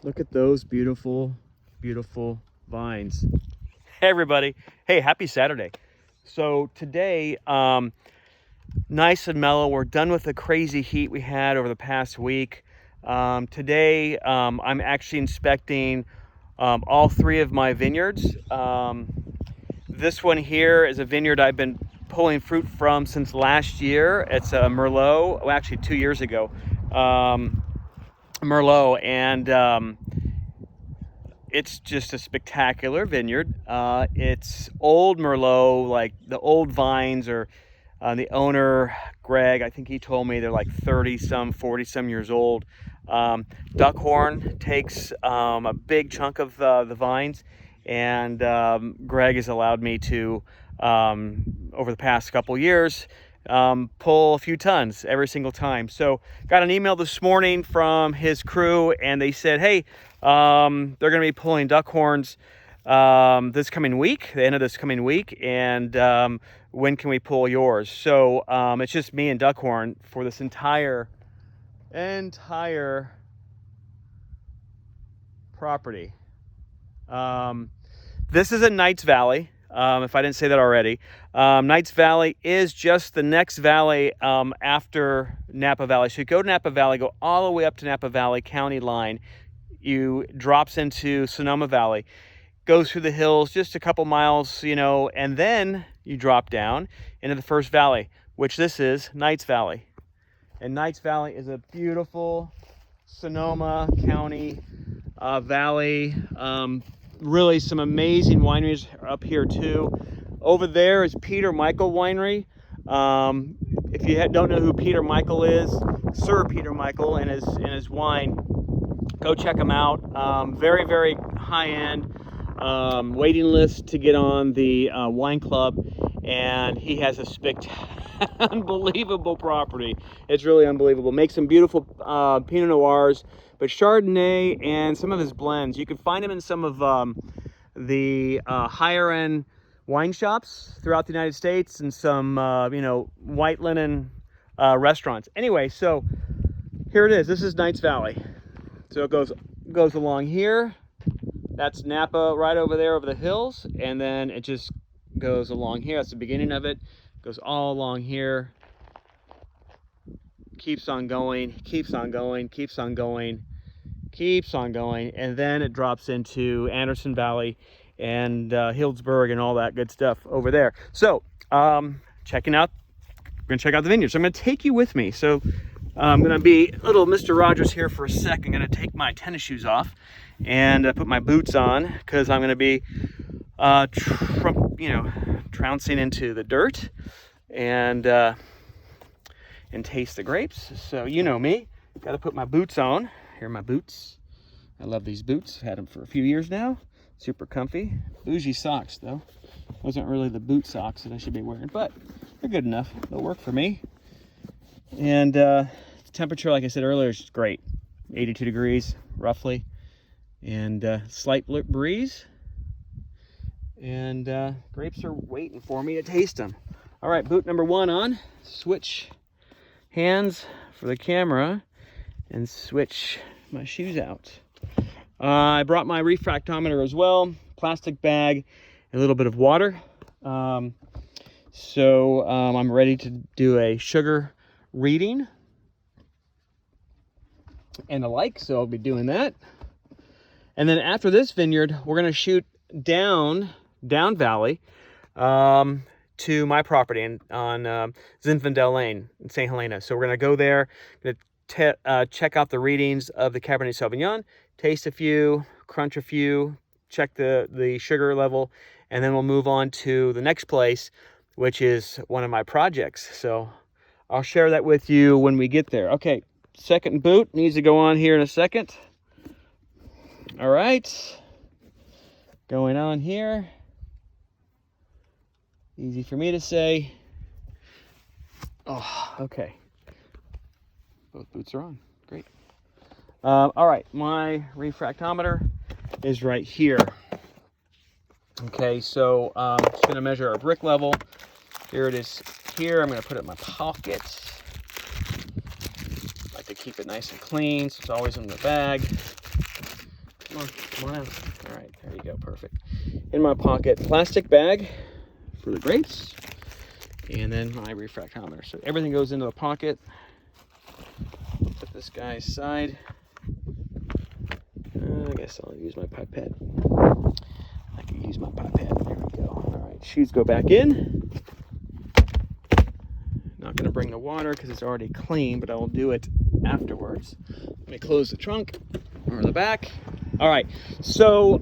Look at those beautiful, beautiful vines. Hey everybody. Hey, happy Saturday. So today, nice and mellow. We're done with the crazy heat we had over the past week. Today, I'm actually inspecting all three of my vineyards. This one here is a vineyard I've been pulling fruit from since last year. It's a Merlot, well, actually 2 years ago. Merlot, and it's just a spectacular vineyard. It's old Merlot, like the old vines, or the owner, Greg, I think he told me they're like 30-some, 40-some years old. Duckhorn takes a big chunk of the vines, and Greg has allowed me to, over the past couple years, pull a few tons every single time. So got an email this morning from his crew, and they said, hey, they're going to be pulling Duckhorns this coming week, the end of this coming week, and when can we pull yours? So it's just me and Duckhorn for this entire property. This is in Knights Valley. If I didn't say that already. Knights Valley is just the next valley after Napa Valley. So you go to Napa Valley, go all the way up to Napa Valley County line. You drops into Sonoma Valley, goes through the hills just a couple miles, you know, and then you drop down into the first valley, which this is Knights Valley. And Knights Valley is a beautiful Sonoma County valley. Really some amazing wineries up here too. Over there is Peter Michael Winery. If you don't know who Peter Michael is, Sir Peter Michael and his wine, go check him out. Very, very high end. Waiting list to get on the wine club, and he has a unbelievable property. It's really unbelievable. Makes some beautiful Pinot Noirs, but Chardonnay and some of his blends. You can find him in some of the higher end wine shops throughout the United States, and some white linen restaurants. Anyway, so here it is. This is Knights Valley. So it goes along here. That's Napa right over there over the hills, and then it just goes along here. That's the beginning of it. Goes all along here. Keeps on going, keeps on going, keeps on going, keeps on going, and then it drops into Anderson Valley and Healdsburg and all that good stuff over there. So we're gonna check out the vineyard. So I'm gonna take you with me. So I'm gonna be little Mr. Rogers here for a sec. I'm gonna take my tennis shoes off and put my boots on, because I'm gonna be trouncing into the dirt and taste the grapes. So you know me, gotta put my boots on. Here are my boots. I love these boots. Had them for a few years now. Super comfy. Bougie socks though. Wasn't really the boot socks that I should be wearing, but they're good enough. They'll work for me. And the temperature, like I said earlier, is just great. 82 degrees roughly, and slight breeze. And grapes are waiting for me to taste them. All right, boot number one on. Switch hands for the camera and switch my shoes out. I brought my refractometer as well, plastic bag, a little bit of water. So I'm ready to do a sugar reading and the like, so I'll be doing that. And then after this vineyard, we're going to shoot down valley to my property on Zinfandel Lane in St. Helena. So we're going to go there, going to check out the readings of the Cabernet Sauvignon, taste a few, crunch a few, check the sugar level, and then we'll move on to the next place, which is one of my projects. So I'll share that with you when we get there. Okay, second boot needs to go on here in a second. All right, going on here. Easy for me to say. Oh, okay. Both boots are on. Great. All right, my refractometer is right here. Okay, so just going to measure our brick level. Here it is here. I'm going to put it in my pocket. I like to keep it nice and clean, so it's always in the bag. Come on out. All right, there you go, perfect. In my pocket, plastic bag for the grapes, and then my refractometer. So everything goes into the pocket. Put this guy aside. I guess I'll use my pipette. I can use my pipette. There we go. All right, shoes go back in. Not going to bring the water because it's already clean, but I will do it afterwards. Let me close the trunk or the back. All right, so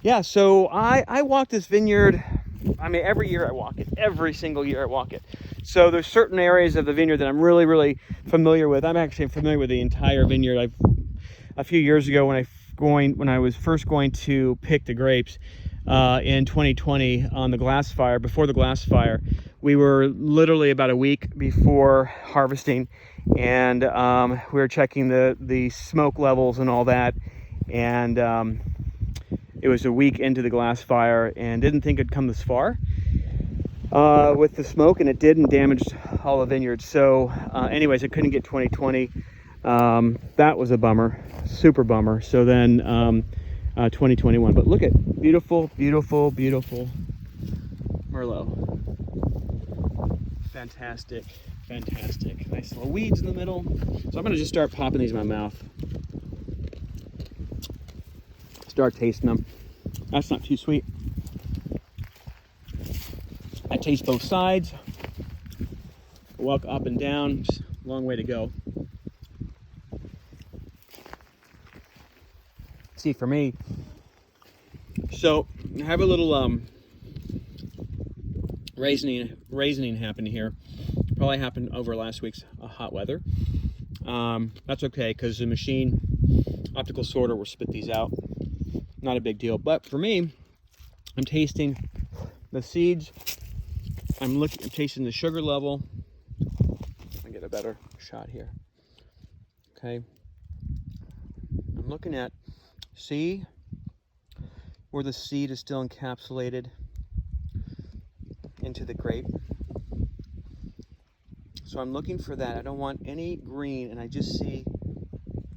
yeah, so I walk this vineyard. I mean, every year I walk it. Every single year I walk it. So there's certain areas of the vineyard that I'm really, really familiar with. I'm actually familiar with the entire vineyard. A few years ago when I was first going to pick the grapes in 2020 on the glass fire, before the glass fire, we were literally about a week before harvesting, and we were checking the smoke levels and all that, and it was a week into the glass fire and didn't think it'd come this far with the smoke, and it did, and damaged all the vineyards. So anyways, I couldn't get 2020. That was a bummer, super bummer. So then 2021, but look at beautiful, beautiful, beautiful Merlot. Fantastic, fantastic. Nice little weeds in the middle. So I'm gonna just start popping these in my mouth. Start tasting them. That's not too sweet. I taste both sides. Walk up and down. Just a long way to go. See, for me, so I have a little raisioning happened here. Probably happened over last week's hot weather. That's okay, because the machine optical sorter will spit these out. Not a big deal. But for me, I'm tasting the seeds. I'm tasting the sugar level. Let me get a better shot here. Okay. I'm looking at, see where the seed is still encapsulated into the grape. So I'm looking for that. I don't want any green, and I just see,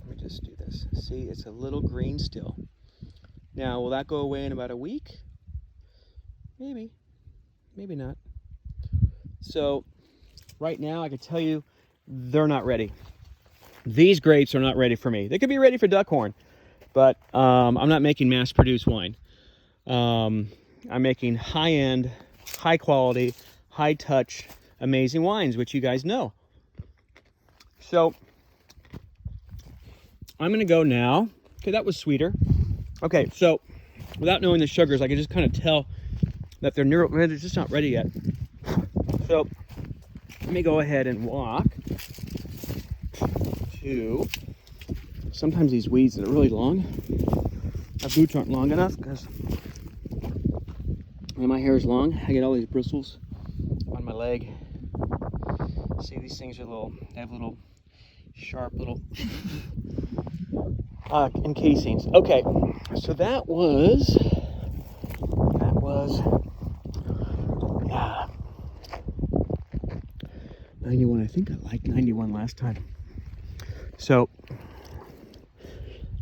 let me just do this. See, it's a little green still. Now, will that go away in about a week? Maybe, maybe not. So right now I can tell you they're not ready. These grapes are not ready for me. They could be ready for Duckhorn, but I'm not making mass-produced wine. I'm making high-end, high-quality, high-touch, amazing wines, which you guys know. So I'm going to go now. Okay, that was sweeter. Okay, so without knowing the sugars, I can just kind of tell that they're just not ready yet. So let me go ahead and walk to, sometimes these weeds that are really long, my boots aren't long enough because when my hair is long, I get all these bristles on my leg. See, these things are they have little sharp little encasings. Okay, so that was 91. I think I liked 91 last time. So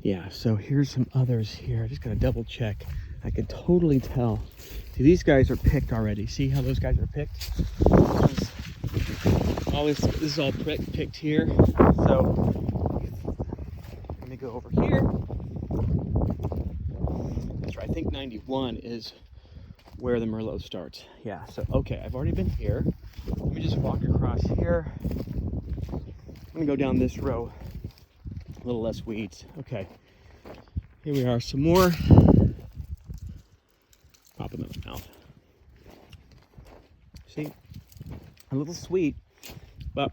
yeah, so here's some others here. Just gotta double check. I could totally tell. See, these guys are picked already. See how those guys are picked? This is all picked here. So let me go over here. That's right, I think 91 is where the Merlot starts. Yeah, so okay, I've already been here. Let me just walk across here. I'm gonna go down this row. A little less weeds. Okay, here we are, some more. Pop them in my mouth. See, a little sweet, but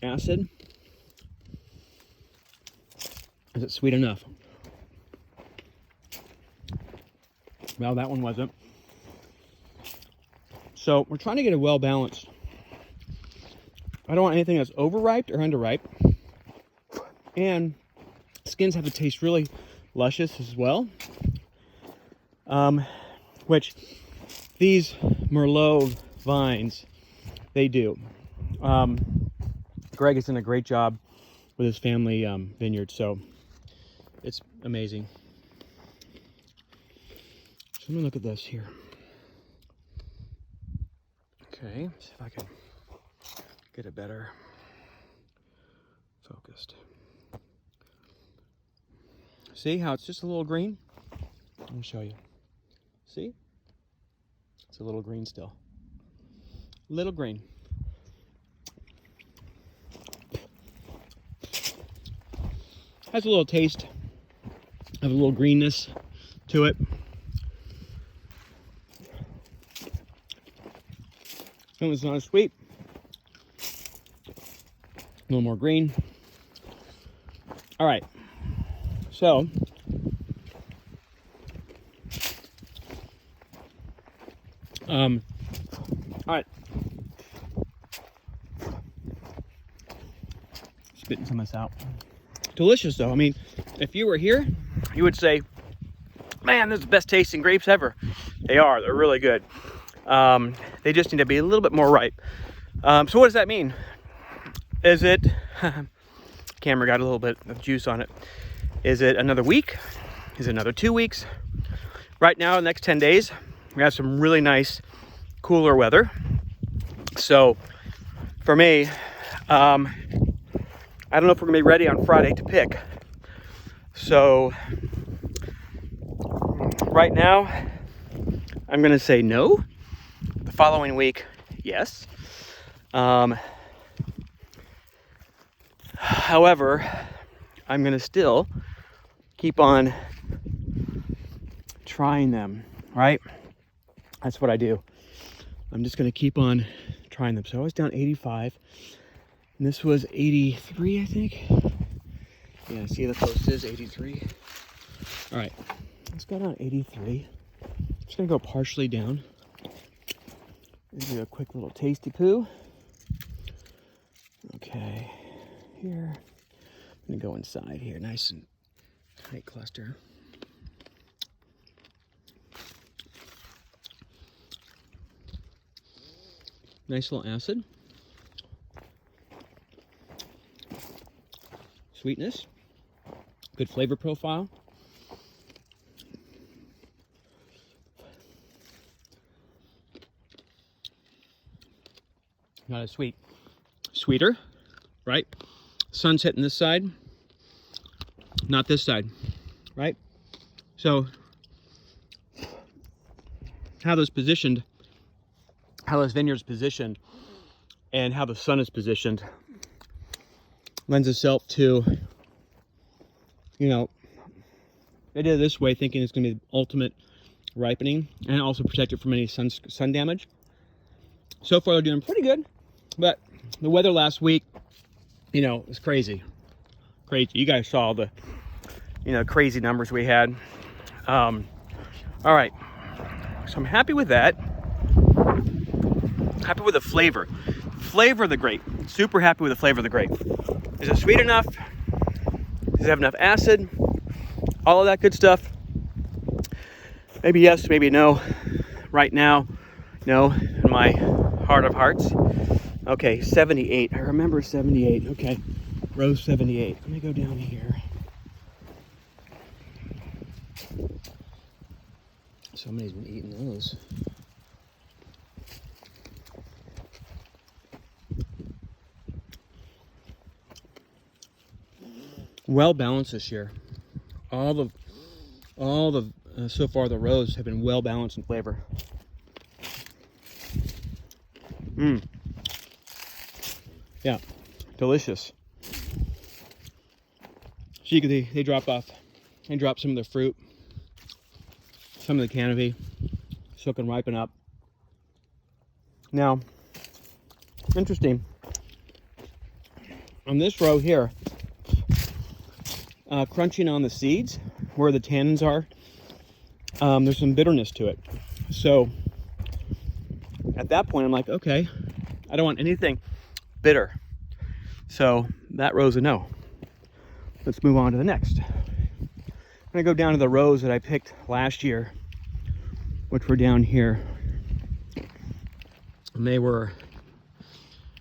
acid. Is it sweet enough? Well, that one wasn't. So we're trying to get a well-balanced. I don't want anything that's overripe or underripe. And skins have to taste really luscious as well. Which these Merlot vines, they do. Greg has done a great job with his family vineyard. So it's amazing. So let me look at this here. Okay, see if I can get it better focused. See how it's just a little green? Let me show you. See? It's a little green still. Little green. Has a little taste of a little greenness to it. And it's not as sweet. A little more green. All right. So, all right. Spitting some of this out. Delicious though. I mean, if you were here, you would say, man, this is the best tasting grapes ever. They are. They're really good. They just need to be a little bit more ripe. So what does that mean? Is it, camera got a little bit of juice on it. Is it another week? Is it another 2 weeks? Right now, the next 10 days, we have some really nice, cooler weather. So for me, I don't know if we're gonna be ready on Friday to pick. So right now, I'm gonna say no. The following week, yes. However, I'm gonna still keep on trying them, right? That's what I do. I'm just gonna keep on trying them. So I was down 85, and this was 83, I think. Yeah, see the post is 83. All right, let's go down 83. Just gonna go partially down and do a quick little tasty poo. Okay, here. I'm gonna go inside here, nice and tight cluster. Nice little acid. Sweetness. Good flavor profile. Not as sweet. Sweeter, right? Sun's hitting this side, not this side, right? So how those positioned, how this vineyard's positioned, and how the sun is positioned lends itself to, you know, I did it this way thinking it's gonna be the ultimate ripening and also protect it from any sun damage. So far they're doing pretty good, but the weather last week, you know, it was crazy. You guys saw the, you know, crazy numbers we had. All right, so I'm happy with that. Happy with the flavor. Flavor of the grape. Super happy with the flavor of the grape. Is it sweet enough? Does it have enough acid? All of that good stuff. Maybe yes, maybe no. Right now, no, in my heart of hearts. Okay, 78. I remember 78. Okay, row 78. Let me go down here. Somebody's been eating those. Well balanced this year. All the so far the rows have been well balanced in flavor. Yeah, delicious. So you can, they drop off. They drop some of the fruit, some of the canopy, so it can ripen up. Now, interesting. On this row here, crunching on the seeds where the tannins are, there's some bitterness to it. So at that point, I'm like, okay, I don't want anything bitter. So that row's a no. Let's move on to the next. I'm gonna go down to the rows that I picked last year, which were down here. And they were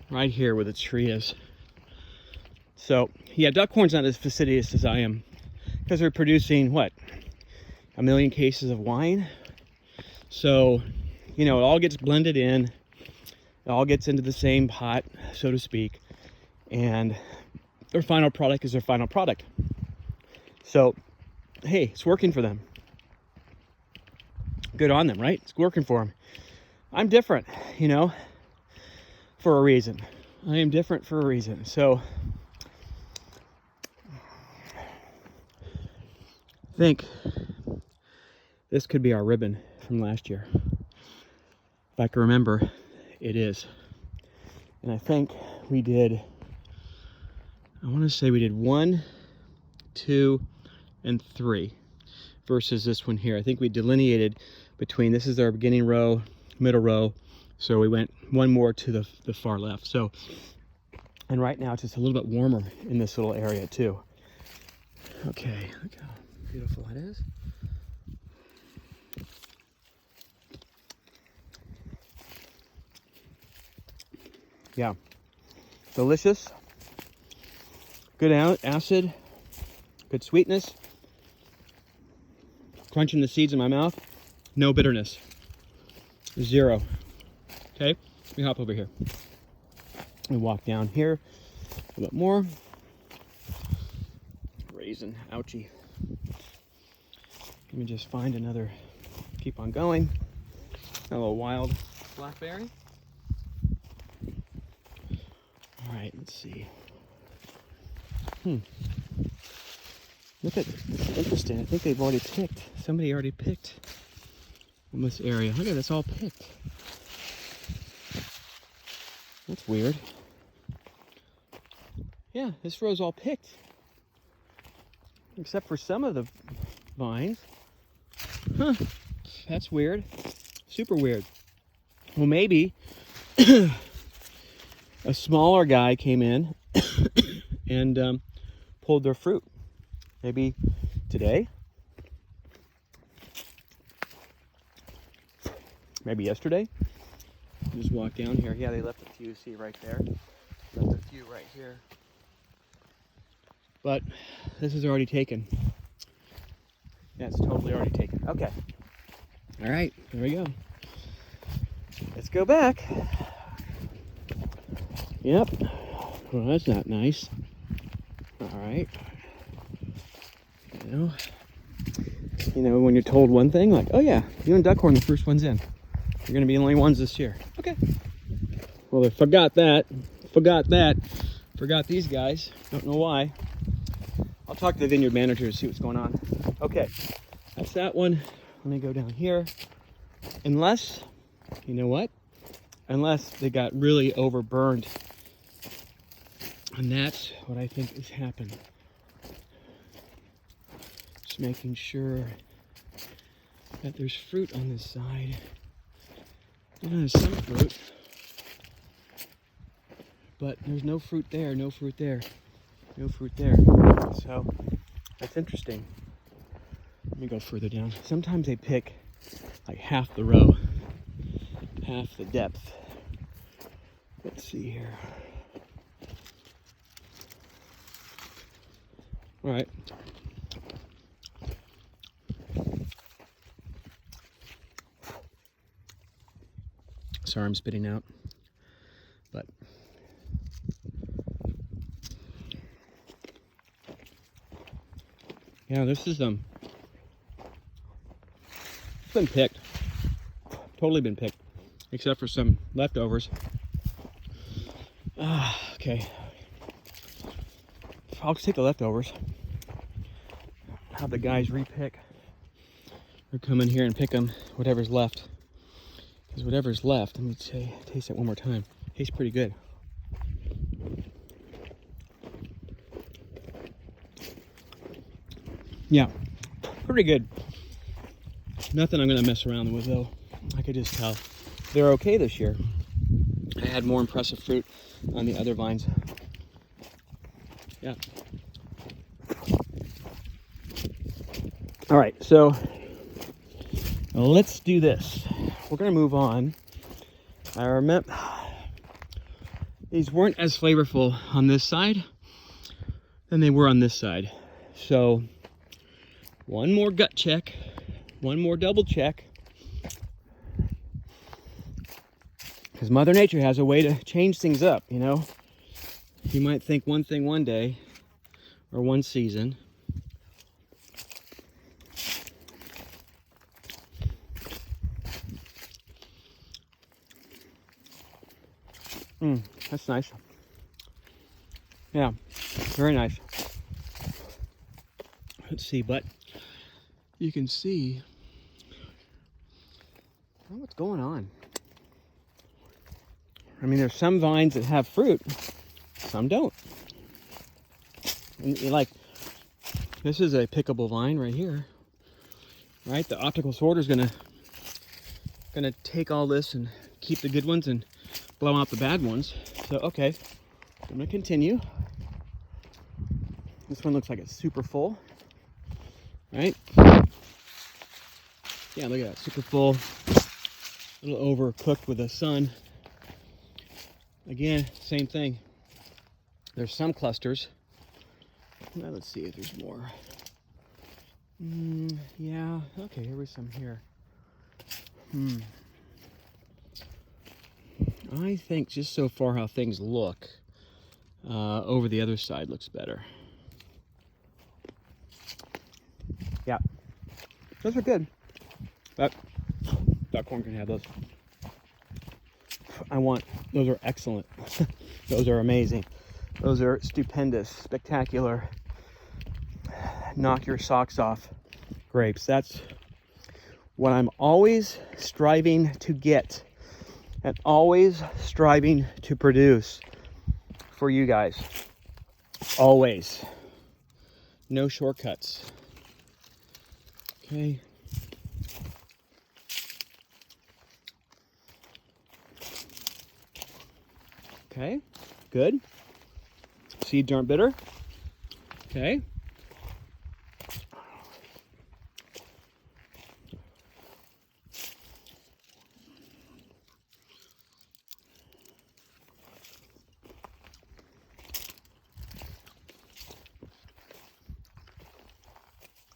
right here where the tree is. So yeah, Duckhorn's not as fastidious as I am, because they're producing what, 1 million cases of wine. So, you know, it all gets blended in, it all gets into the same pot, so to speak, and their final product is their final product. So hey, it's working for them. Good on them, right? It's working for them. I'm different, you know, for a reason. I am different for a reason. So I think this could be our ribbon from last year. If I can remember, it is. And I think we did, I want to say we did 1, 2, and 3 versus this one here. I think we delineated between, this is our beginning row, middle row, so we went one more to the far left. So, and right now it's just a little bit warmer in this little area too. Okay, look how beautiful that is. Yeah, delicious, good acid, good sweetness, crunching the seeds in my mouth, no bitterness, 0. Okay, let me hop over here. Let me walk down here a little bit more. Raisin, ouchie. Let me just find another, keep on going. A little wild blackberry. All right, let's see. Look at, it's interesting. I think they've already picked. Somebody already picked in this area. Look at this, all picked. That's weird. Yeah, this row's all picked. Except for some of the vines. Huh, that's weird. Super weird. Well, maybe a smaller guy came in and pulled their fruit. Maybe today. Maybe yesterday. Just walk down here. Yeah, they left a few, see right there. Left a few right here. But this is already taken. Yeah, it's totally already taken. Okay. All right, there we go. Let's go back. Yep. Well, that's not nice. All right. You know, when you're told one thing, like, oh yeah, you and Duckhorn, the first ones in. You're gonna be the only ones this year. Okay. Well, they forgot that. Forgot these guys. Don't know why. I'll talk to the vineyard manager to see what's going on. Okay, that's that one. Let me go down here. Unless, you know what? Unless they got really overburned. And that's what I think has happened. Just making sure that there's fruit on this side. There's some fruit. But there's no fruit there, no fruit there, no fruit there. So that's interesting. Let me go further down. Sometimes they pick like half the row, half the depth. Let's see here. All right. Sorry, I'm spitting out, but yeah, this is it's been picked, totally been picked, except for some leftovers. Okay, I'll take the leftovers. Have the guys repick or come in here and pick them, whatever's left. Because whatever's left, let me taste it one more time. Tastes pretty good. Yeah, pretty good. Nothing I'm gonna mess around with though. I could just tell. They're okay this year. I had more impressive fruit on the other vines. Yeah. All right, so let's do this. We're gonna move on. I remember these weren't as flavorful on this side. than they were on this side. So one more gut check, one more double check. Because Mother Nature has a way to change things up, you know? You might think one thing one day, or one season. That's nice. Yeah, very nice. Let's see, but you can see what's going on. I mean, there's some vines that have fruit, some don't. And like, this is a pickable vine right here, right? The optical sorter is gonna take all this and keep the good ones and blow out the bad ones. So, okay, I'm gonna continue. This one looks like it's super full, right? Yeah, look at that, super full. A little overcooked with the sun. Again, same thing. There's some clusters. Now let's see if there's more. Yeah, okay, here was some here. I think just so far how things look, over the other side looks better. Yeah, those are good. That corn can have those. Those are excellent. Those are amazing. Those are stupendous, spectacular, knock your socks off grapes. That's what I'm always striving to get and always striving to produce for you guys. Always. No shortcuts. Okay. Okay, good. Seeds aren't bitter. Okay.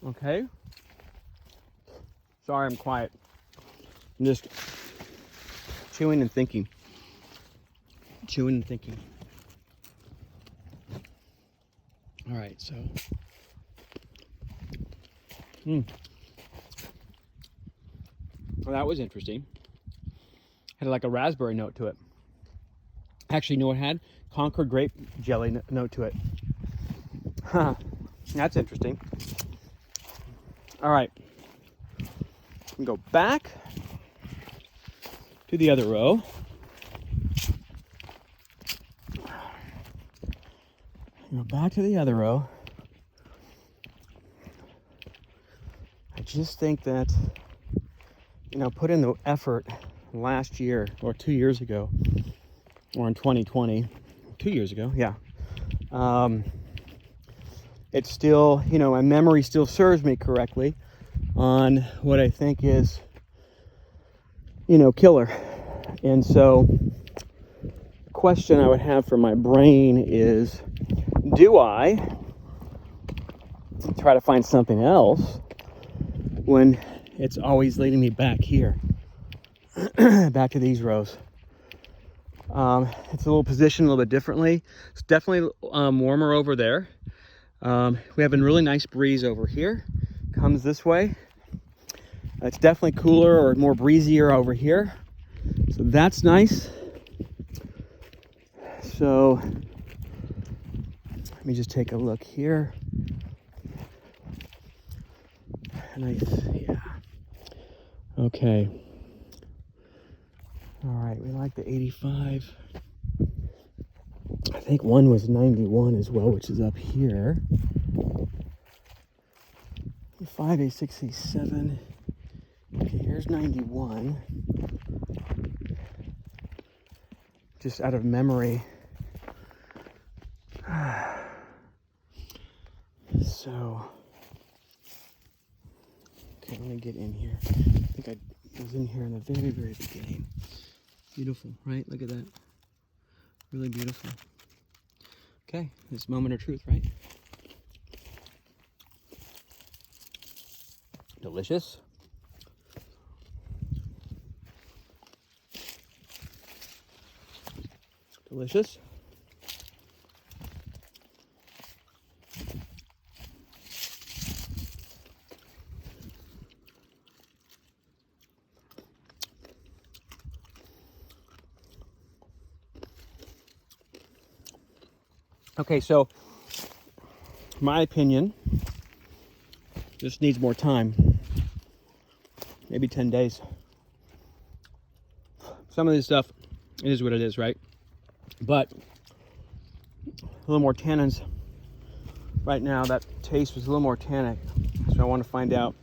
Okay. Sorry, I'm quiet. I'm just chewing and thinking. Chewing and thinking. All right, so. Well, that was interesting. Had like a raspberry note to it. Actually, no, it had Concord grape jelly note to it. Huh. That's interesting. All right. We can go back to the other row. Go back to the other row. I just think that, you know, put in the effort last year or 2 years ago, or in 2020, 2 years ago, yeah. It's still, you know, my memory still serves me correctly on what I think is, you know, killer. And so, the question I would have for my brain is, do I try to find something else when it's always leading me back here, back to these rows? It's a little positioned a little bit differently. It's definitely warmer over there. We have a really nice breeze over here. Comes this way. It's definitely cooler or more breezier over here. So that's nice. So let me just take a look here. Nice, yeah. Okay. All right, we like the 85. I think one was 91 as well, which is up here. 5, A6, A7. Okay, here's 91. Just out of memory. So, okay, let me get in here. I think I was in here in the very, very beginning. Beautiful, right? Look at that. Really beautiful. Okay, this moment of truth, right? Delicious. Delicious. Okay, so my opinion, this needs more time. Maybe 10 days. Some of this stuff, it is what it is, right? But a little more tannins. Right now, that taste was a little more tannic. So I want to find out,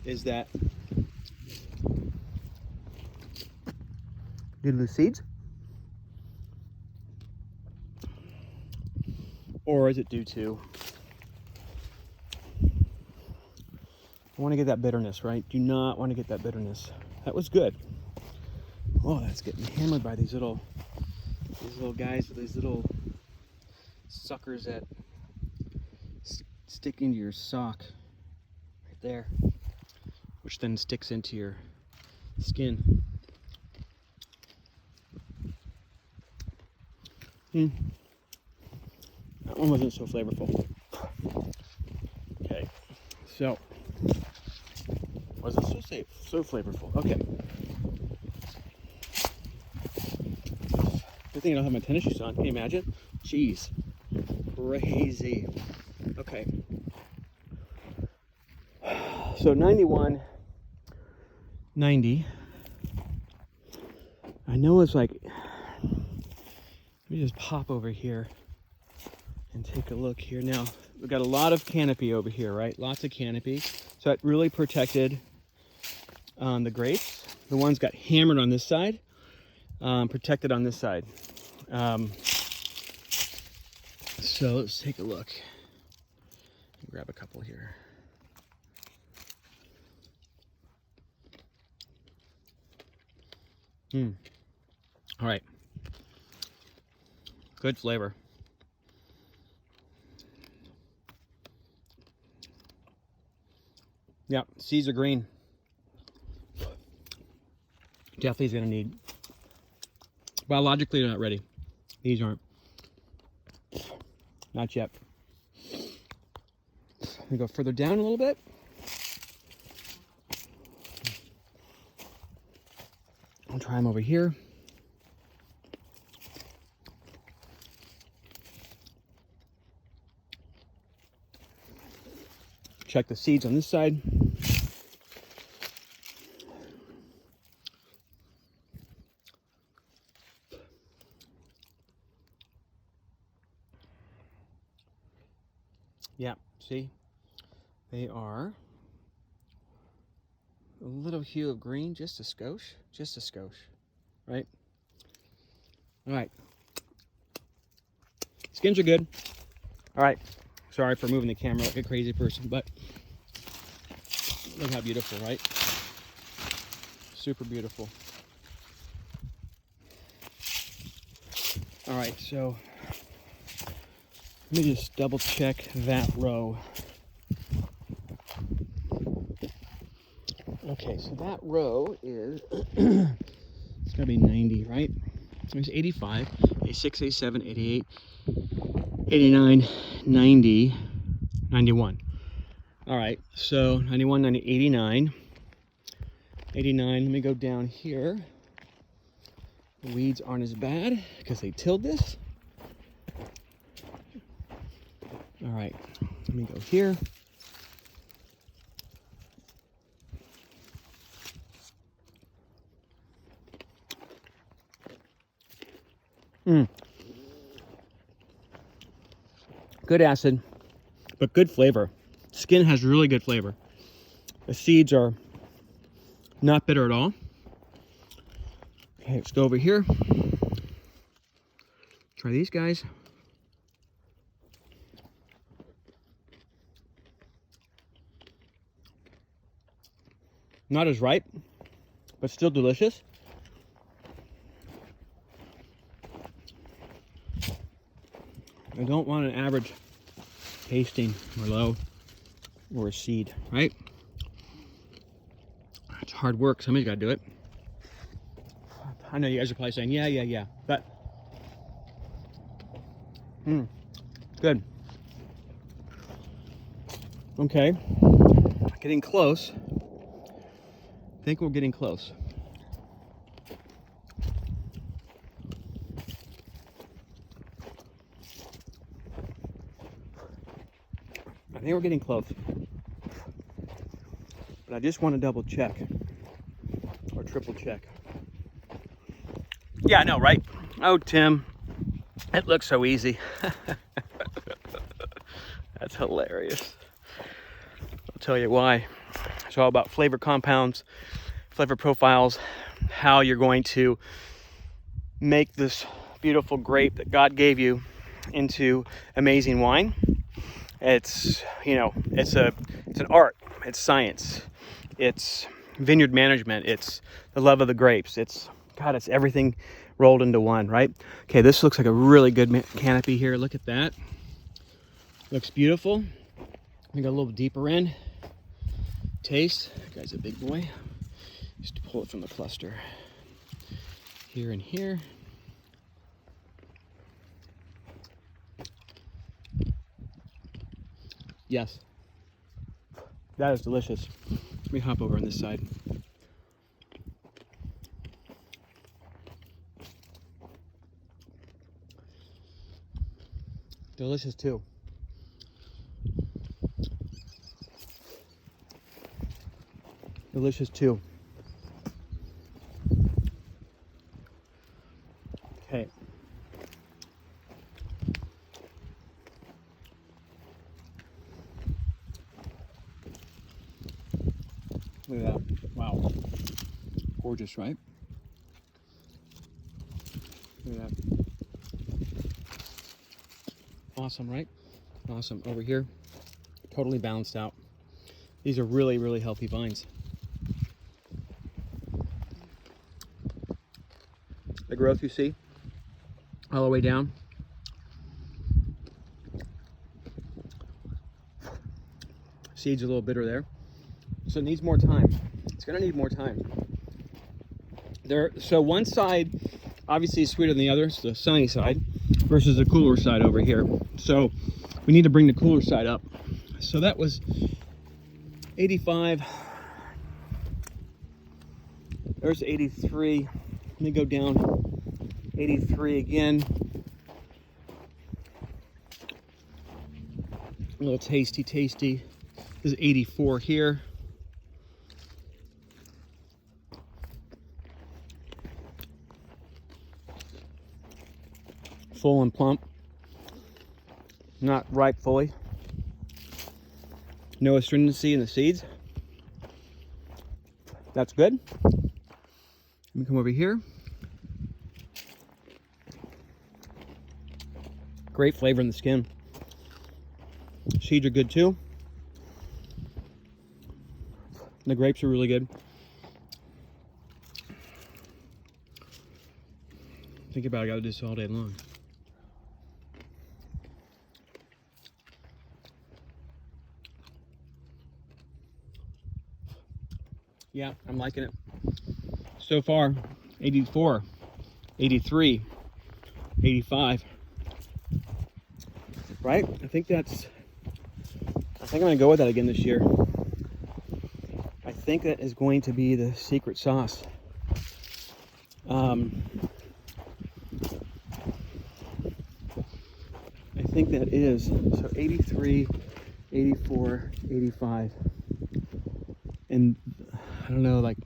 is that did you lose seeds? Or is it due to, I want to get that bitterness, right? Do not want to get that bitterness. That was good. Oh, that's getting hammered by these little guys, these little suckers that stick into your sock right there, which then sticks into your skin. That one wasn't so flavorful. Okay, so was it so flavorful? Okay. Good thing I don't have my tennis shoes on. Can you imagine? Jeez, crazy. Okay. So 91, 90. I know it's like. Let me just pop over here and take a look here. Now, we've got a lot of canopy over here, right? Lots of canopy. So that really protected the grapes. The ones got hammered on this side, protected on this side. So let's take a look. Grab a couple here. All right. Good flavor. Yeah, seeds are green. Definitely is gonna need. Biologically, they're not ready. These aren't. Not yet. Let me go further down a little bit. I'll try them over here. Check the seeds on this side. Yeah, see? They are a little hue of green, just a skosh, right? All right. Skins are good. All right. Sorry for moving the camera like a crazy person, but look how beautiful, right? Super beautiful. All right, so let me just double check that row. Okay, so that row is, it's gotta be 90, right? So it's 85, 86, 87, 88, 89, 90, 91. All right, so 91, 90, 89. 89, let me go down here. The weeds aren't as bad because they tilled this. All right, let me go here. Good acid, but good flavor. Skin has really good flavor. The seeds are not bitter at all. Okay, let's go over here. Try these guys. Not as ripe, but still delicious. I don't want an average tasting Merlot or a seed, right? hard work. Somebody's got to do it. I know you guys are probably saying, yeah. But, good. Okay. Getting close. I think we're getting close. I think we're getting close. But I just want to double check. Or triple check. Yeah, I know, right? Oh, Tim, it looks so easy. That's hilarious. I'll tell you why. It's all about flavor compounds, flavor profiles, how you're going to make this beautiful grape that God gave you into amazing wine. It's, you know, it's an art, it's science, it's vineyard management, it's the love of the grapes, it's everything rolled into one, right? Okay, this looks like a really good canopy here. Look at that. Looks beautiful. We got a little deeper in. Taste. That guy's a big boy. Just to pull it from the cluster. Here and here. Yes. That is delicious. Let me hop over on this side. Delicious too. Delicious too. Okay. Look at that. Wow. Gorgeous, right? Look at that. Awesome, right? Awesome. Over here, totally balanced out. These are really, really healthy vines. The growth you see all the way down. Seeds a little bitter there. So it needs more time. It's gonna need more time. So one side obviously is sweeter than the other, it's the sunny side, versus the cooler side over here. So we need to bring the cooler side up. So that was 85. There's 83. Let me go down. 83 again. A little tasty. This is 84 here. Full and plump. Not ripe fully. No astringency in the seeds. That's good. Let me come over here. Great flavor in the skin. Seeds are good too. The grapes are really good. Think about it, I gotta do this all day long. Yeah, I'm liking it. So far, 84, 83, 85. Right? I think I'm gonna go with that again this year. I think that is going to be the secret sauce. I think that is. So 83, 84, 85. And I don't know, like,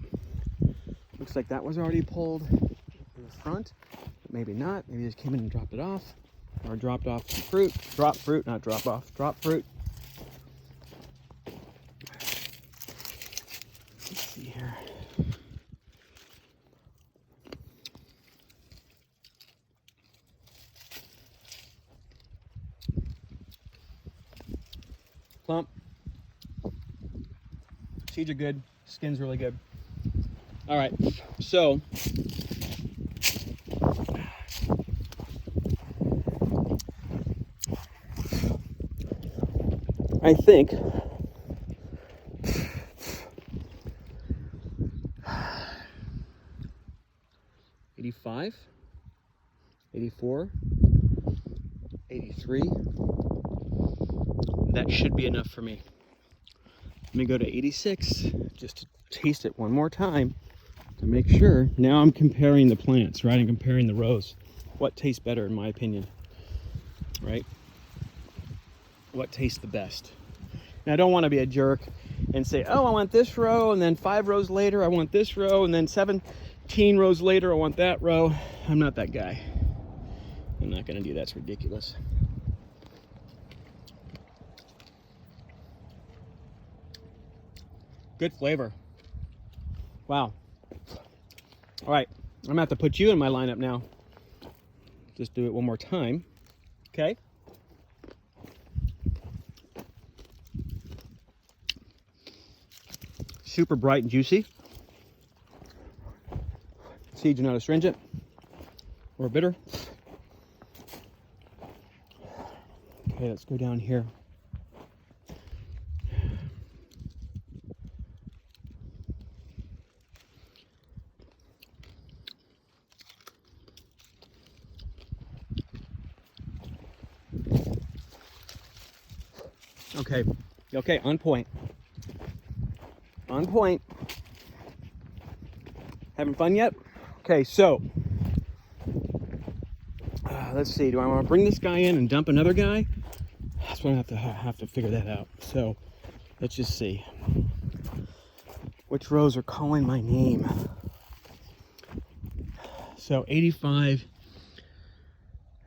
looks like that was already pulled in the front, but maybe not. Maybe just came in and dropped it off, or dropped off some fruit. Drop fruit, not drop off. Drop fruit. Let's see here. Plump. Seeds are good. Skin's really good. All right, so I think 84, 83. That should be enough for me. Let me go to 86 just to taste it one more time to make sure. Now I'm comparing the plants, right? I'm comparing the rows. What tastes better in my opinion, right? What tastes the best? And I don't want to be a jerk and say, oh, I want this row, and then 5 rows later I want this row, and then 17 rows later I want that row. I'm not that guy. I'm not going to do that. It's ridiculous. Good flavor. Wow. All right, I'm gonna have to put you in my lineup now. Just do it one more time, okay? Super bright and juicy. Seeds are not astringent or bitter. Okay, let's go down here. Okay, on point. On point. Having fun yet? Okay, so let's see. Do I want to bring this guy in and dump another guy? That's what I have to figure that out. So let's just see. Which rows are calling my name? So 85,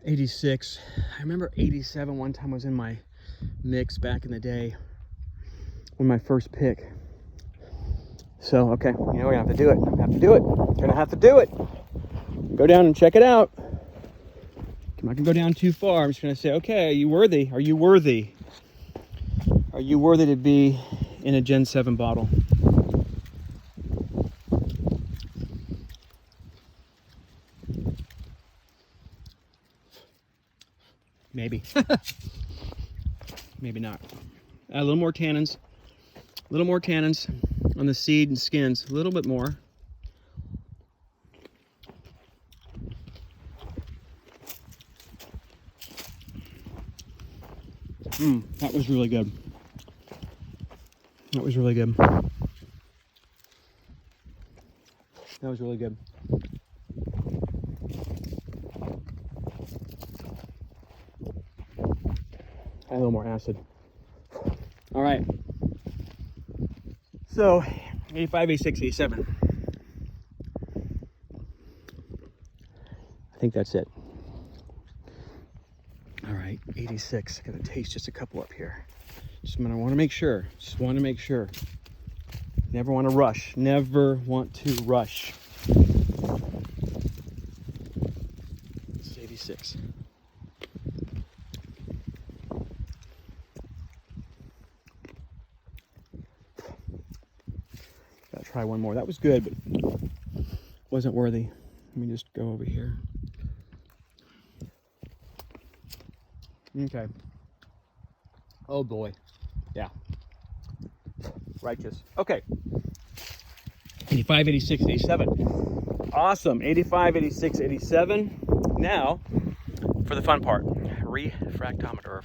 86. I remember 87 one time was in my mix back in the day when my first pick. So okay, you know, we're gonna have to do it. Gonna have to do it. Go down and check it out. I'm not gonna go down too far. I'm just gonna say, okay, are you worthy? Are you worthy? Are you worthy to be in a Gen 7 bottle? Maybe. Maybe not. Add a little more tannins. A little more tannins on the seed and skins. A little bit more. That was really good. That was really good. That was really good. Add a little more acid. All right. So, 85, 86, 87. I think that's it. All right, 86. Gotta taste just a couple up here. Just want to make sure. Just want to make sure. Never want to rush. Never want to rush. It's 86. Gotta try one more. That was good, but wasn't worthy. Let me just go over here. Okay. Oh boy. Yeah. Righteous. Okay. 85, 86, 87. Awesome. 85, 86, 87. Now, for the fun part. Refractometer.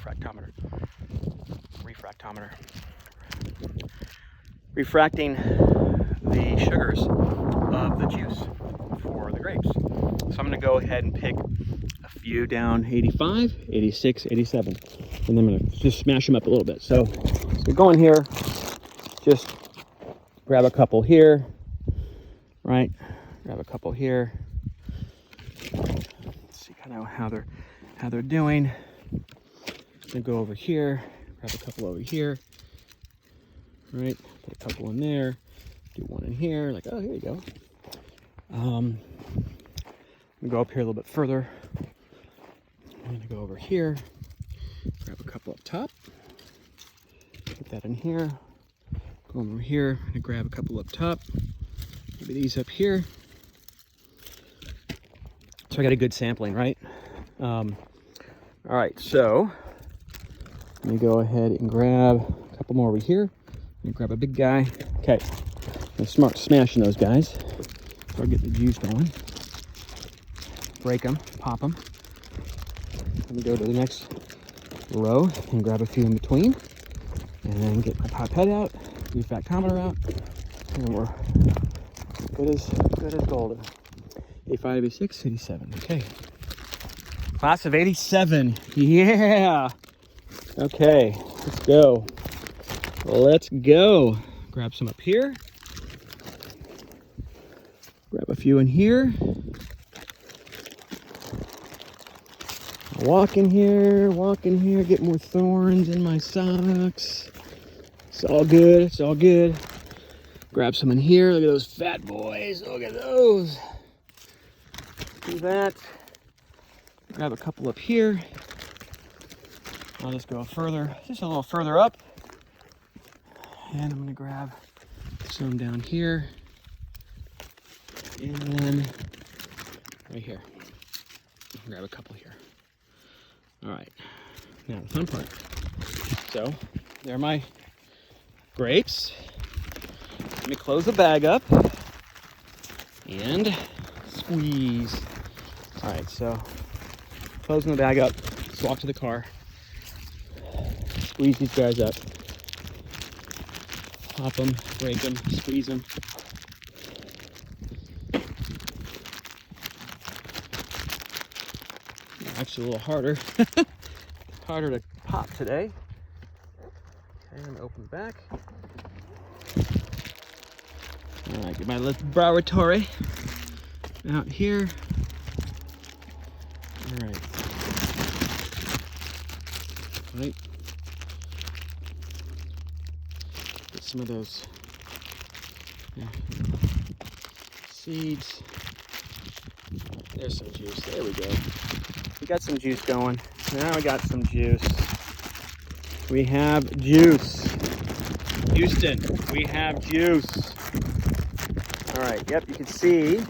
Refracting the sugars of the juice for the grapes. So I'm going to go ahead and pick a few down 85, 86, 87. And then I'm going to just smash them up a little bit. So go in here, just grab a couple here, right? Grab a couple here. Let's see kind of how they're doing. Then go over here, grab a couple over here, right? Put a couple in there, do one in here, like, oh, here you go. I'm gonna go up here a little bit further. I'm gonna go over here, grab a couple up top, put that in here, go over here, I'm gonna grab a couple up top, maybe these up here. So I got a good sampling, right? All right, so let me go ahead and grab a couple more over here. Let me grab a big guy. Okay, I'm smart smashing those guys. Start getting the juice going. Break them, pop them. Let me go to the next row and grab a few in between, and then get my pipette out, refractometer out, and we're good as golden. 85, 86, 87. Okay. Class of 87. Yeah. Okay, let's go. Let's go. Grab some up here. Grab a few in here. Walk in here, get more thorns in my socks. It's all good, it's all good. Grab some in here. Look at those fat boys. Look at those. Do that. Grab a couple up here. I'll just go further, just a little further up. And I'm gonna grab some down here. And then right here. Grab a couple here. All right, now the fun part. So there are my grapes. Let me close the bag up and squeeze. All right, so closing the bag up, let's walk to the car. Squeeze these guys up. Pop them, break them, squeeze them. Actually a little harder. Harder to pop today. Okay, I'm gonna open the back. All right, get my laboratory out here. All right. Right. Get some of those seeds. There's some juice. There we go. We got some juice going. Now we got some juice. We have juice. Houston, we have juice. All right, yep, you can see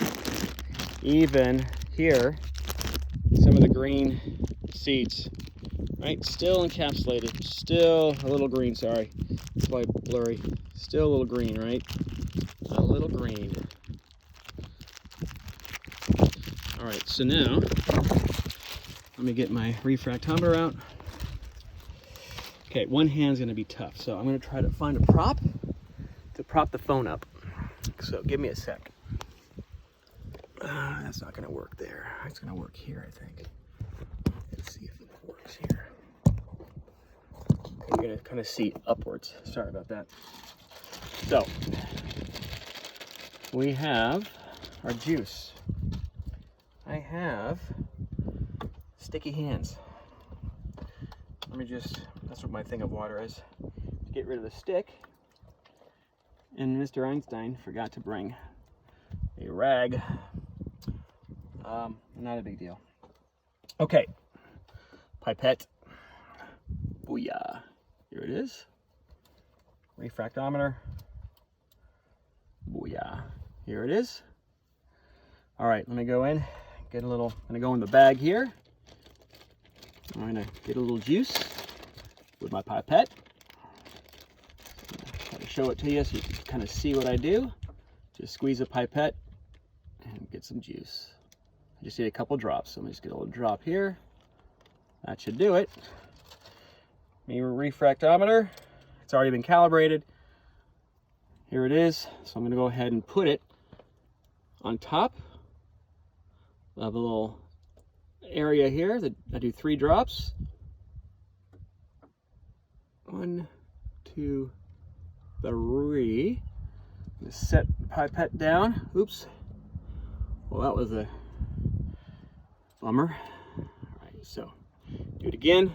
even here some of the green seeds, right? Still encapsulated, still a little green, sorry. It's quite blurry. Still a little green, right? A little green. All right, so now, let me get my refractometer out. Okay, one hand's gonna be tough, so I'm gonna try to find a prop to prop the phone up. So give me a sec. That's not gonna work there. It's gonna work here, I think. Let's see if it works here. You're gonna kind of see upwards. Sorry about that. So, we have our juice. I have sticky hands. Let me just, that's what my thing of water is. Get rid of the stick. And Mr. Einstein forgot to bring a rag. Not a big deal. Okay, pipette. Booyah. Here it is. Refractometer. Booyah. Here it is. All right, let me go in. Get a little, I'm gonna go in the bag here. I'm gonna get a little juice with my pipette. Try to show it to you so you can kind of see what I do. Just squeeze a pipette and get some juice. I just need a couple drops. So let me just get a little drop here. That should do it. Mirror refractometer. It's already been calibrated. Here it is. So I'm gonna go ahead and put it on top of a little area here that I do 3 drops. 1, 2, 3. Just set the pipette down. Oops. Well, that was a bummer. All right, so do it again.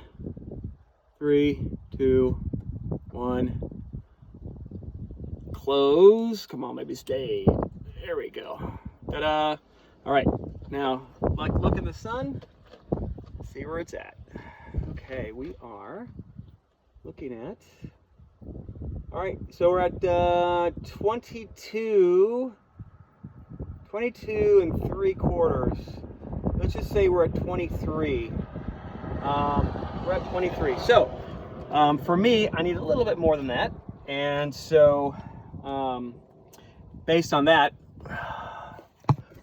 3, 2, 1. Close. Come on, maybe stay. There we go. Ta-da. All right, now look in the sun. See where it's at. Okay, we are looking at, all right, so we're at 22 3/4. Let's just say we're at 23. We're at 23. So for me, I need a little bit more than that. And so based on that,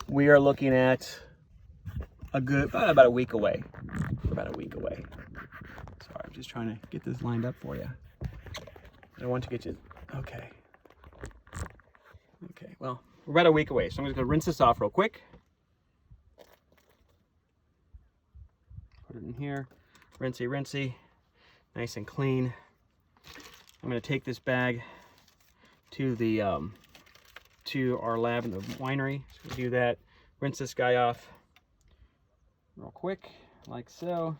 we are looking at about a week away. We're about a week away. Sorry, I'm just trying to get this lined up for you. I want to get you, okay. Okay, well, we're about a week away, so I'm just gonna rinse this off real quick. Put it in here, rinsey, rinsey, nice and clean. I'm gonna take this bag to the to our lab in the winery. So we'll do that. Rinse this guy off real quick, like so.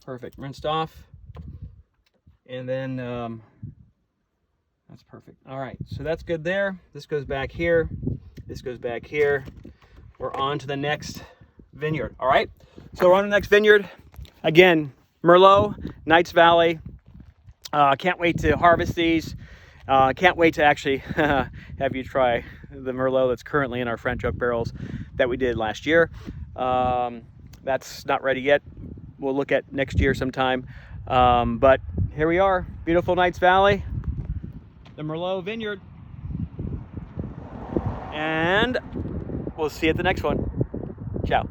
Perfect, rinsed off. And then that's perfect. All right, so that's good there. This goes back here. This goes back here. We're on to the next vineyard. All right, so we're on to the next vineyard. Again, Merlot, Knights Valley. Can't wait to harvest these. Can't wait to actually have you try the Merlot that's currently in our French oak barrels that we did last year. That's not ready yet. We'll look at next year sometime. But here we are, beautiful Knights Valley, the Merlot vineyard. And we'll see you at the next one. Ciao.